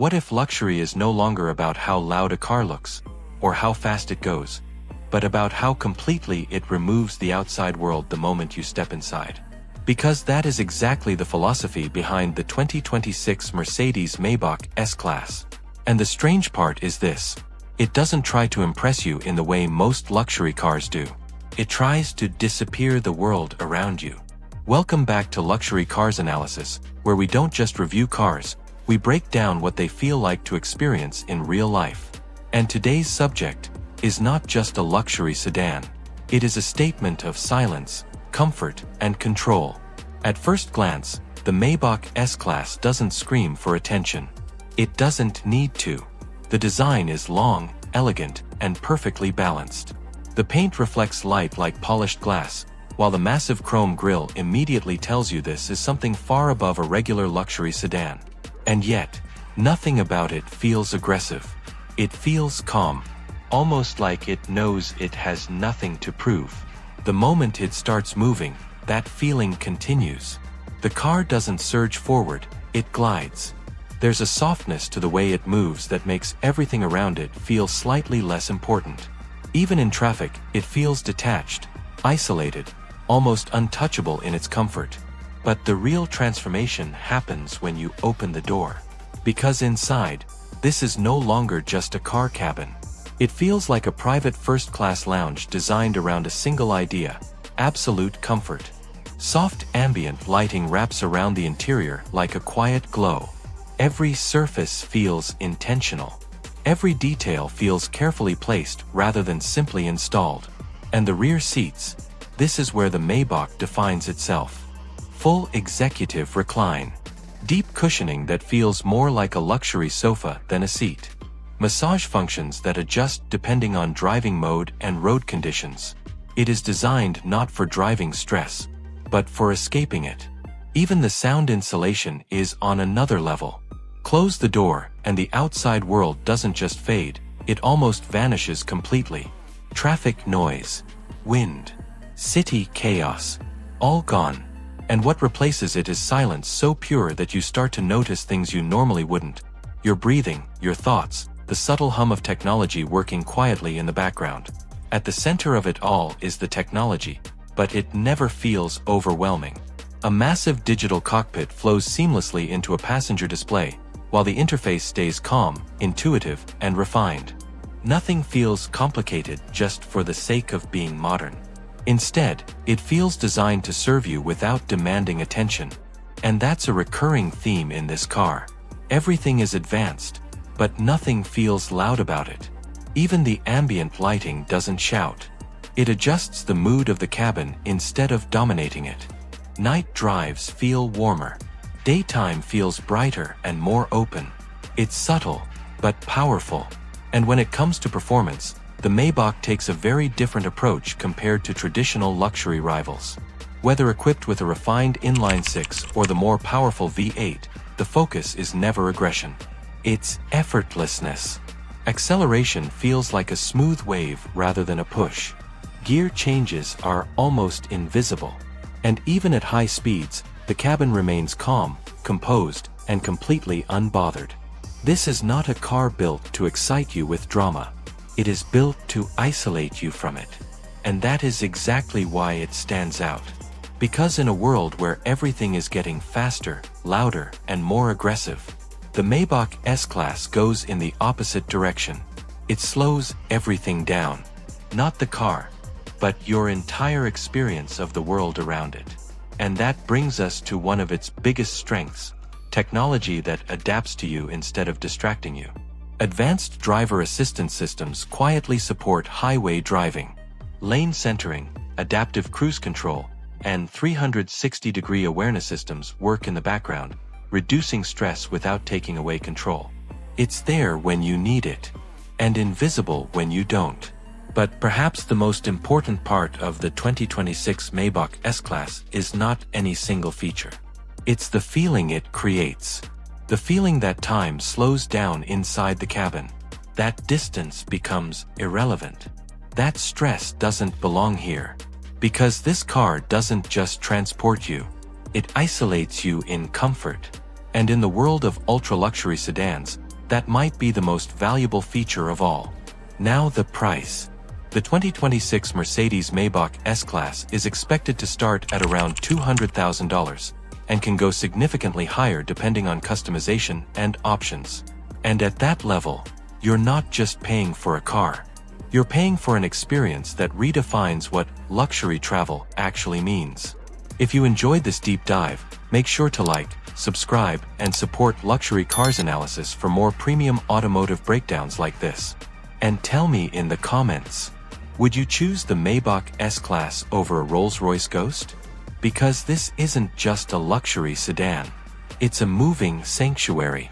What if luxury is no longer about how loud a car looks, or how fast it goes, but about how completely it removes the outside world the moment you step inside? Because that is exactly the philosophy behind the 2026 Mercedes-Maybach S-Class. And the strange part is this: it doesn't try to impress you in the way most luxury cars do. It tries to disappear the world around you. Welcome back to Luxury Cars Analysis, where we don't just review cars, we break down what they feel like to experience in real life. And today's subject is not just a luxury sedan. It is a statement of silence, comfort, and control. At first glance, the Maybach S-Class doesn't scream for attention. It doesn't need to. The design is long, elegant, and perfectly balanced. The paint reflects light like polished glass, while the massive chrome grille immediately tells you this is something far above a regular luxury sedan. And yet, nothing about it feels aggressive. It feels calm, almost like it knows it has nothing to prove. The moment it starts moving, that feeling continues. The car doesn't surge forward, it glides. There's a softness to the way it moves that makes everything around it feel slightly less important. Even in traffic, it feels detached, isolated, almost untouchable in its comfort. But the real transformation happens when you open the door. Because inside, this is no longer just a car cabin. It feels like a private first-class lounge designed around a single idea: absolute comfort. Soft ambient lighting wraps around the interior like a quiet glow. Every surface feels intentional. Every detail feels carefully placed rather than simply installed. And the rear seats, this is where the Maybach defines itself. Full executive recline. Deep cushioning that feels more like a luxury sofa than a seat. Massage functions that adjust depending on driving mode and road conditions. It is designed not for driving stress, but for escaping it. Even the sound insulation is on another level. Close the door, and the outside world doesn't just fade, it almost vanishes completely. Traffic noise, wind, city chaos, all gone. And what replaces it is silence so pure that you start to notice things you normally wouldn't. Your breathing, your thoughts, the subtle hum of technology working quietly in the background. At the center of it all is the technology, but it never feels overwhelming. A massive digital cockpit flows seamlessly into a passenger display, while the interface stays calm, intuitive, and refined. Nothing feels complicated just for the sake of being modern. Instead, it feels designed to serve you without demanding attention. And that's a recurring theme in this car. Everything is advanced, but nothing feels loud about it. Even the ambient lighting doesn't shout. It adjusts the mood of the cabin instead of dominating it. Night drives feel warmer. Daytime feels brighter and more open. It's subtle, but powerful. And when it comes to performance, the Maybach takes a very different approach compared to traditional luxury rivals. Whether equipped with a refined inline-six or the more powerful V8, the focus is never aggression. It's effortlessness. Acceleration feels like a smooth wave rather than a push. Gear changes are almost invisible. And even at high speeds, the cabin remains calm, composed, and completely unbothered. This is not a car built to excite you with drama. It is built to isolate you from it. And that is exactly why it stands out. Because in a world where everything is getting faster, louder, and more aggressive, the Maybach S-Class goes in the opposite direction. It slows everything down. Not the car, but your entire experience of the world around it. And that brings us to one of its biggest strengths: technology that adapts to you instead of distracting you. Advanced driver assistance systems quietly support highway driving. Lane centering, adaptive cruise control, and 360-degree awareness systems work in the background, reducing stress without taking away control. It's there when you need it, and invisible when you don't. But perhaps the most important part of the 2026 Maybach S-Class is not any single feature. It's the feeling it creates. The feeling that time slows down inside the cabin. That distance becomes irrelevant. That stress doesn't belong here. Because this car doesn't just transport you. It isolates you in comfort. And in the world of ultra-luxury sedans, that might be the most valuable feature of all. Now the price. The 2026 Mercedes-Maybach S-Class is expected to start at around $200,000 and can go significantly higher depending on customization and options. And at that level, you're not just paying for a car. You're paying for an experience that redefines what luxury travel actually means. If you enjoyed this deep dive, make sure to like, subscribe, and support Luxury Cars Analysis for more premium automotive breakdowns like this. And tell me in the comments, would you choose the Maybach S-Class over a Rolls-Royce Ghost? Because this isn't just a luxury sedan. It's a moving sanctuary.